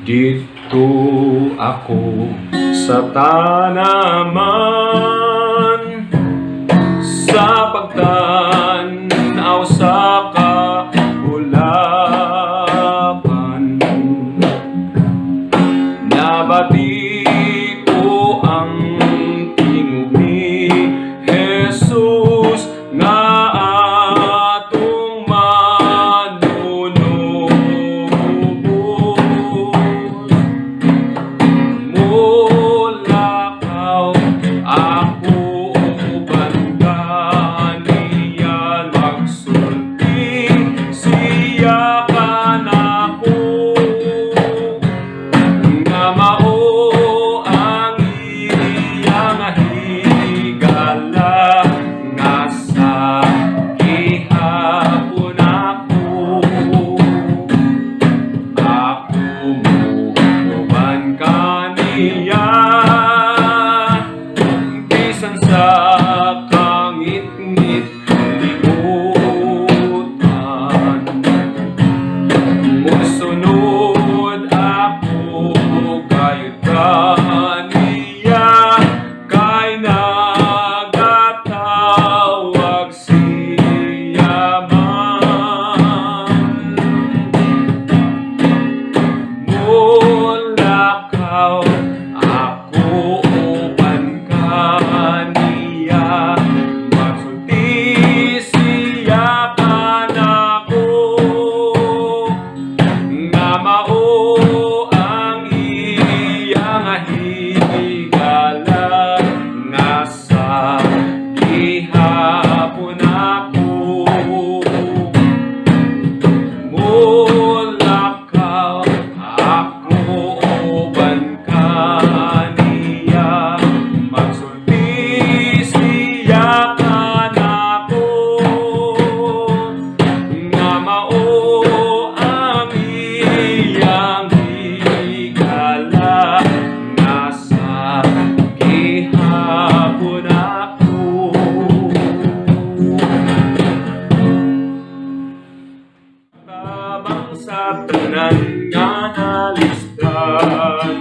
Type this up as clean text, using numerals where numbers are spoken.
Dito ako sa tanaman, sa pagtanaw sa kaulapan. Nabati ko ang tingog ni Jesus na atong manunubos. Mulakaw ako uban niyan magsulti, siya ka na ko nga mao ang iyang higala nga sa gihapon ako uban kaniya bisan sa kangit-ngit libutan. Musunod ako kayod kaniya kay nagatawag siya man. Mulakaw ako uban kaniya magsulti, siya ka na ko nga mao ang iyang higala nga sa gihapon ako. Mulakaw ako uban kaniya magsulti, siya ka na ko nga mao ang iyang higala nga sa gihapon ako. Tabang sa tanan nga nalisdan,